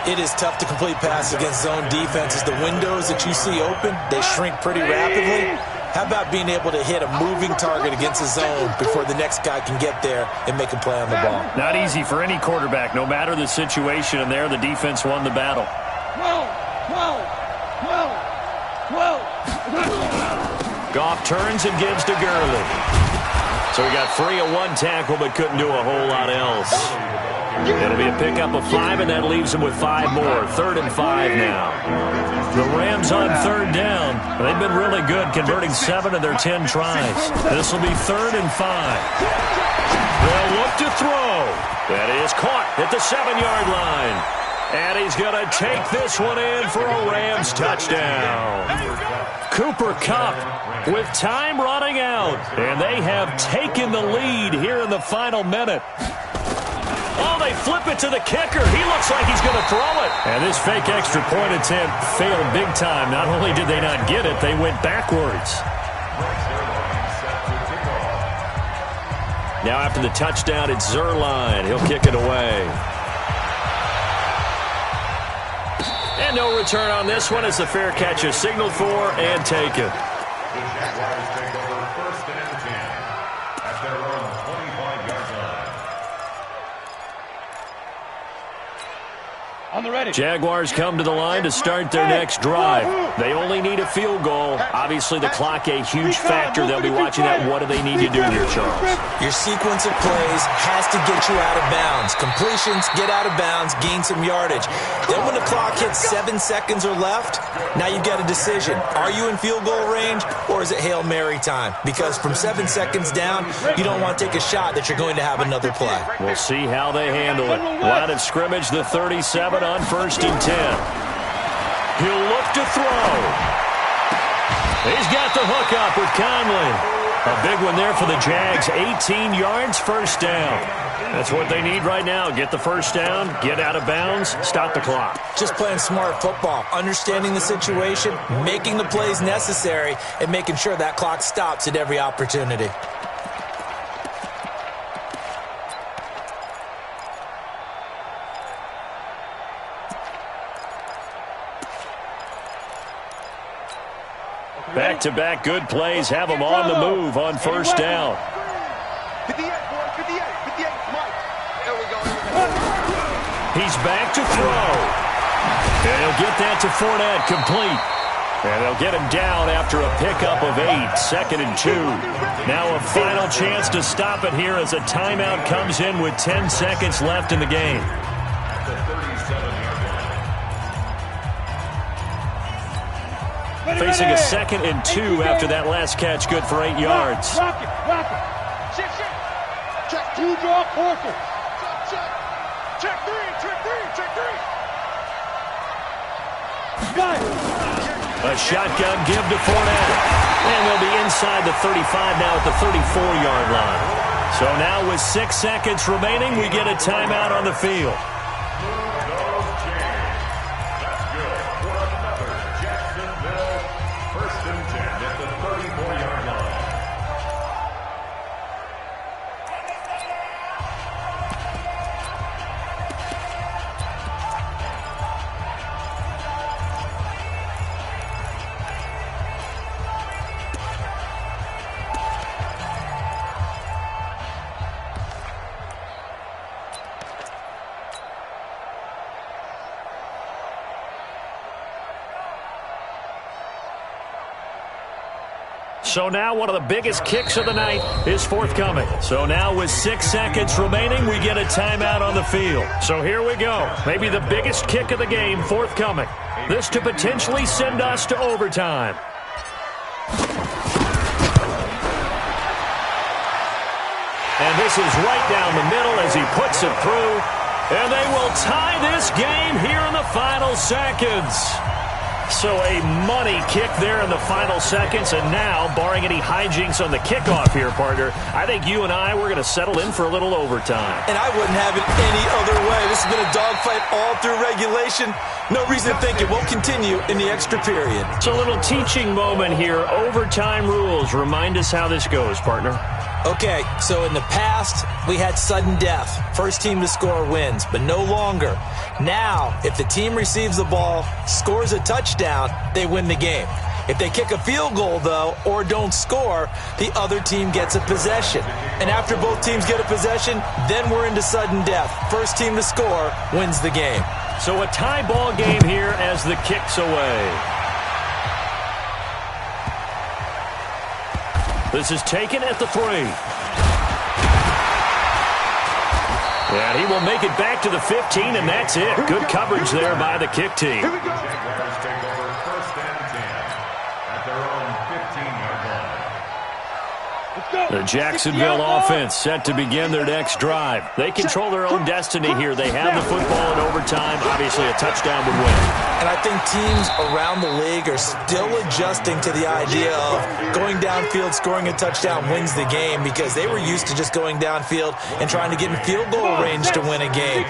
It is tough to complete passes against zone defenses. The windows that you see open, they shrink pretty rapidly. How about being able to hit a moving target against a zone before the next guy can get there and make a play on the ball? Not easy for any quarterback, no matter the situation, and there the defense won the battle. Goff turns and gives to Gurley. So he got free of one tackle but couldn't do a whole lot else. It'll be a pickup of 5, and that leaves him with 5 more. 3rd and 5 now. The Rams on 3rd down. They've been really good, converting 7 of their 10 tries. This will be 3rd and 5. They'll look to throw. That is caught at the 7-yard line. And he's going to take this one in for a Rams touchdown. Cooper Kupp with time running out. And they have taken the lead here in the final minute. Oh, they flip it to the kicker. He looks like he's going to throw it. And this fake extra point attempt failed big time. Not only did they not get it, they went backwards. Now after the touchdown, it's Zuerlein. He'll kick it away. And no return on this one as the fair catch is signaled for and taken. The Jaguars take over 1st and 10 at their own 25-yard line. On the ready. Jaguars come to the line to start their next drive. They only need a field goal. Obviously, the clock a huge factor. They'll be watching that. What do they need to do here, Charles? Your sequence of plays has to get you out of bounds. Completions, get out of bounds, gain some yardage. Then when the clock hits 7 seconds or left, now you've got a decision. Are you in field goal range, or is it Hail Mary time? Because from 7 seconds down, you don't want to take a shot that you're going to have another play. We'll see how they handle it. Line of scrimmage, the 37 on 1st and 10. He'll look to throw. He's got the hook up with Conley. A big one there for the Jags. 18 yards, 1st down. That's what they need right now. Get the 1st down, get out of bounds, stop the clock. Just playing smart football, understanding the situation, making the plays necessary, and making sure that clock stops at every opportunity. Back-to-back good plays have them on the move on 1st down. 58, boy, 58, Mike. There we go. He's back to throw. And he'll get that to Fournette, complete. And they'll get him down after a pickup of 8, 2nd and 2. Now a final chance to stop it here as a timeout comes in with 10 seconds left in the game. Facing a 2nd and 2 after that last catch, good for 8 yards. Rock it. Check 2 drop Porter. Check 3. Got it. A shotgun give to Fournette. And they'll be inside the 35 now at the 34-yard line. So now with 6 seconds remaining, we get a timeout on the field. So now one of the biggest kicks of the night is forthcoming. So now with 6 seconds remaining, we get a timeout on the field. So here we go. Maybe the biggest kick of the game forthcoming. This to potentially send us to overtime. And this is right down the middle as he puts it through. And they will tie this game here in the final seconds. So a money kick there in the final seconds, and now, barring any hijinks on the kickoff here, partner, I think you and I, we're going to settle in for a little overtime. And I wouldn't have it any other way. This has been a dogfight all through regulation. No reason to think it won't continue in the extra period. It's a little teaching moment here. Overtime rules. Remind us how this goes, partner. Okay, so in the past, we had sudden death. First team to score wins, but no longer. Now, if the team receives the ball, scores a touchdown, they win the game. If they kick a field goal, though, or don't score, the other team gets a possession. And after both teams get a possession, then we're into sudden death. First team to score wins the game. So a tie ball game here as the kick's away. This is taken at the 3. And he will make it back to the 15, and that's it. Good coverage there by the kick team. Jaguars take over 1st and 10 at their own 15-yard line. The Jacksonville offense set to begin their next drive. They control their own destiny here. They have the football in overtime. Obviously, a touchdown would win. And I think teams around the league are still adjusting to the idea of going downfield, scoring a touchdown wins the game, because they were used to just going downfield and trying to get in field goal range to win a game.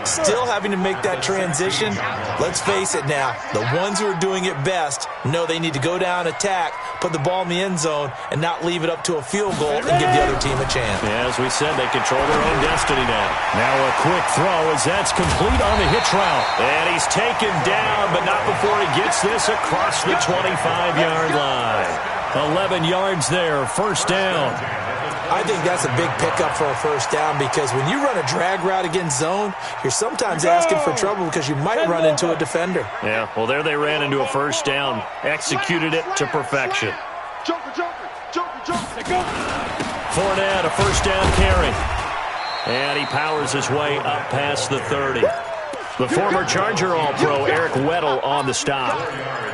Still having to make that transition. Let's face it now, the ones who are doing it best know they need to go down, attack, put the ball in the end zone, and not leave it up to a field goal and give the other team a chance. Yeah, as we said, they control their own destiny now. Now a quick throw as that's complete on the hitch route. And he's taken down, but not before he gets this across the 25-yard line. 11 yards there, first down. I think that's a big pickup for a first down, because when you run a drag route against zone, you're sometimes asking for trouble because you might run into a defender. Yeah, well, there they ran into a first down. Executed it to perfection. Fournette, a first down carry. And he powers his way up past the 30. The former Charger All-Pro Eric Weddle on the stop.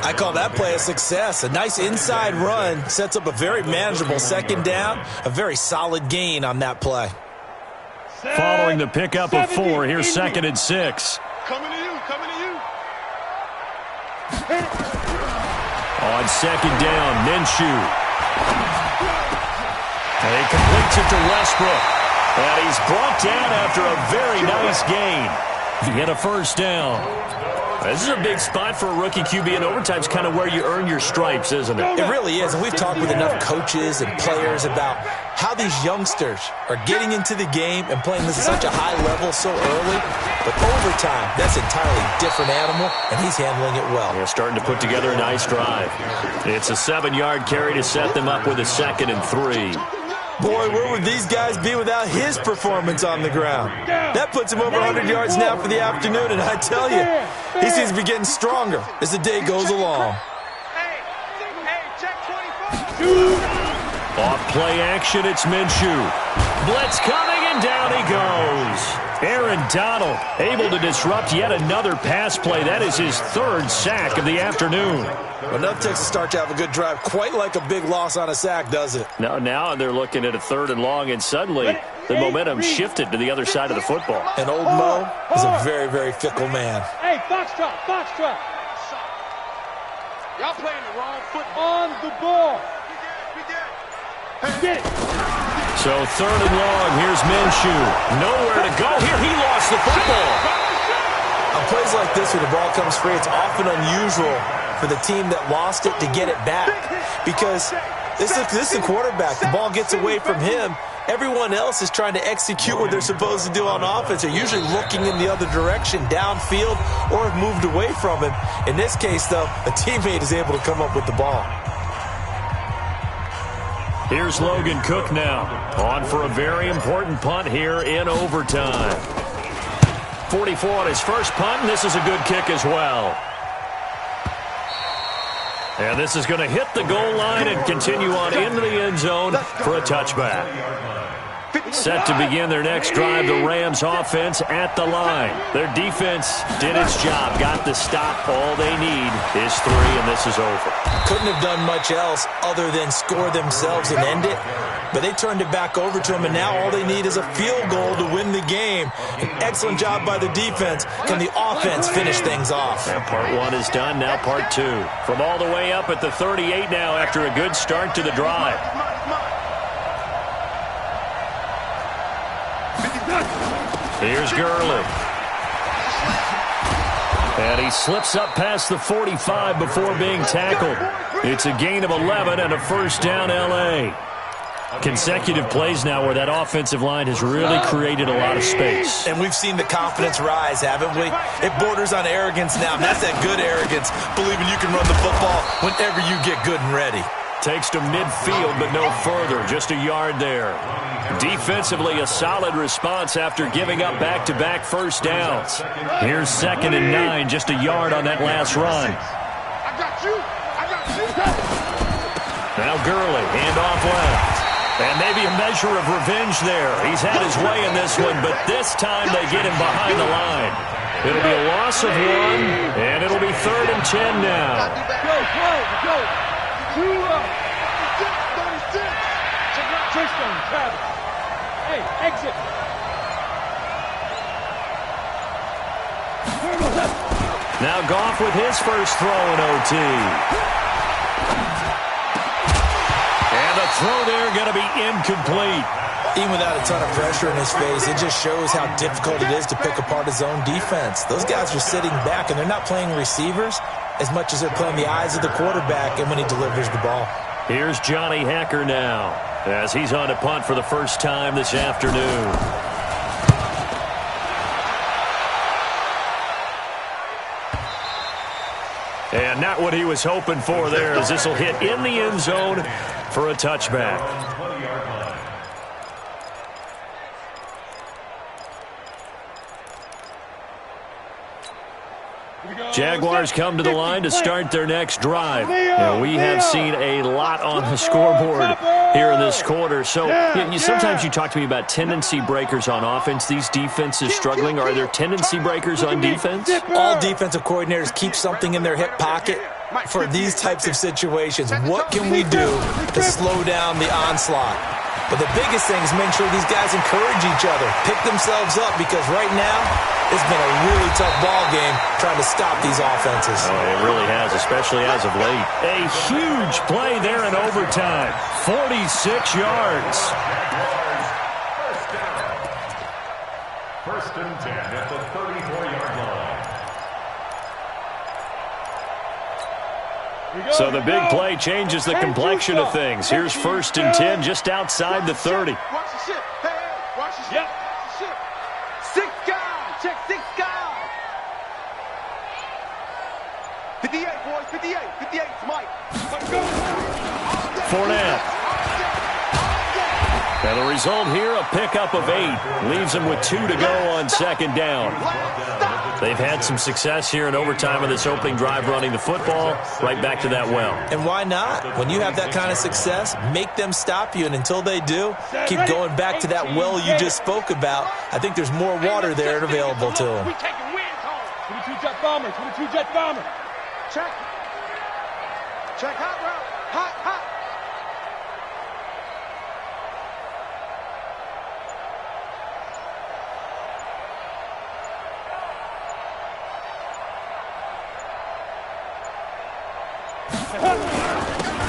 I call that play a success. A nice inside run sets up a very manageable second down. A very solid gain on that play. Following the pickup of 4, here's 2nd and 6. Coming to you, coming to you. On 2nd down, Minshew. And he completes it to Westbrook. And he's brought down after a very nice gain. He had a first down. This is a big spot for a rookie QB, and overtime's kind of where you earn your stripes, isn't it? It really is, and we've talked with enough coaches and players about how these youngsters are getting into the game and playing this at such a high level so early. But overtime, that's an entirely different animal, and he's handling it well. Yeah, starting to put together a nice drive. It's a 7-yard carry to set them up with a 2nd and 3. Boy, where would these guys be without his performance on the ground? That puts him over 100 yards now for the afternoon, and I tell you, he seems to be getting stronger as the day goes along. Off play action, it's Minshew. Blitz coming, and down he goes. Aaron Donald able to disrupt yet another pass play. That is his 3rd sack of the afternoon. Well, enough takes a start to have a good drive. Quite like a big loss on a sack, does it? Now they're looking at a 3rd and long, and suddenly the momentum shifted to the other side of the football. And old Mo is a very, very fickle man. Hey, foxtrot, foxtrot. Y'all playing the wrong football. On the ball. Get it. So 3rd and long, here's Minshew. Nowhere to go here. He lost the football. On plays like this where the ball comes free, it's often unusual for the team that lost it to get it back, because this is the quarterback. The ball gets away from him. Everyone else is trying to execute what they're supposed to do on offense. They're usually looking in the other direction, downfield, or have moved away from him. In this case, though, a teammate is able to come up with the ball. Here's Logan Cook now, on for a very important punt here in overtime. 44 on his first punt, and this is a good kick as well. And this is going to hit the goal line and continue on into the end zone for a touchback. Set to begin their next drive, the Rams offense at the line. Their defense did its job, got the stop. All they need is 3, and this is over. Couldn't have done much else other than score themselves and end it, but they turned it back over to them, and now all they need is a field goal to win the game. An excellent job by the defense. Can the offense finish things off? Now part 1 is done, now part 2. From all the way up at the 38 now after a good start to the drive. Here's Gurley. And he slips up past the 45 before being tackled. It's a gain of 11 and a first down, L.A. Consecutive plays now where that offensive line has really created a lot of space. And we've seen the confidence rise, haven't we? It borders on arrogance now, and that's that good arrogance, believing you can run the football whenever you get good and ready. Takes to midfield, but no further. Just a yard there. Defensively, a solid response after giving up back-to-back first downs. Here's 2nd and 9, just a yard on that last run. I got you. Now Gurley, handoff left. And maybe a measure of revenge there. He's had his way in this one, but this time they get him behind the line. It'll be a loss of 1, and it'll be 3rd and 10 now. Go. 2 up. 36. Tristan, Travis. Hey, exit. Now Goff with his first throw in OT. And the throw there going to be incomplete. Even without a ton of pressure in his face, it just shows how difficult it is to pick apart his own defense. Those guys are sitting back, and they're not playing receivers as much as they're playing the eyes of the quarterback and when he delivers the ball. Here's Johnny Hacker now as he's on to punt for the first time this afternoon. And not what he was hoping for there, as this will hit in the end zone for a touchback. Jaguars come to the line to start their next drive. And we have seen a lot on the scoreboard here in this quarter. So sometimes you talk to me about tendency breakers on offense. These defenses struggling. Are there tendency breakers on defense? All defensive coordinators keep something in their hip pocket for these types of situations. What can we do to slow down the onslaught? But the biggest thing is make sure these guys encourage each other, pick themselves up, because right now it's been a really tough ball game trying to stop these offenses. Oh, it really has, especially as of late. A huge play there in overtime. 46 yards. First and 10 at the 34-yard line. So the big play changes the complexion of things. Here's 1st and 10 just outside the 30. Watch the ship. Hey, watch the ship. Yep. Watch the ship. 6 guys. Check 6 guys. 58, boys. 58. 58. Mike. Fournette. And the result here, a pickup of 8. Leaves them with 2 to go on 2nd down. They've had some success here in overtime of this opening drive running the football. Right back to that well. And why not? When you have that kind of success, make them stop you. And until they do, keep going back to that well you just spoke about. I think there's more water there available to them. We taking wins home. 22 jet bomber. 22 jet bomber. Check. Check. Hot route. Hot.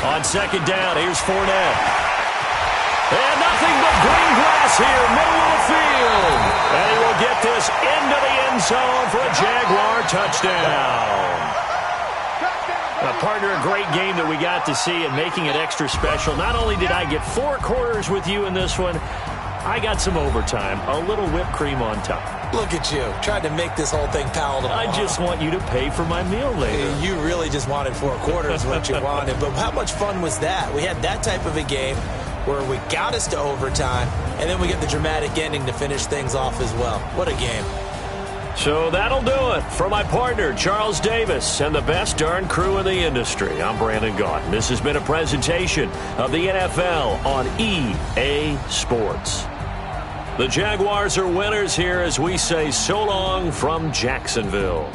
On 2nd down, here's Fournette. And nothing but green grass here, middle of the field. And he will get this into the end zone for a Jaguar touchdown. Partner, a great game that we got to see and making it extra special. Not only did I get 4 quarters with you in this one, I got some overtime, a little whipped cream on top. Look at you, trying to make this whole thing palatable. I just want you to pay for my meal later. You really just wanted 4 quarters, what you wanted. But how much fun was that? We had that type of a game where we got us to overtime, and then we get the dramatic ending to finish things off as well. What a game. So that'll do it for my partner, Charles Davis, and the best darn crew in the industry. I'm Brandon Gaudin. This has been a presentation of the NFL on EA Sports. The Jaguars are winners here as we say so long from Jacksonville.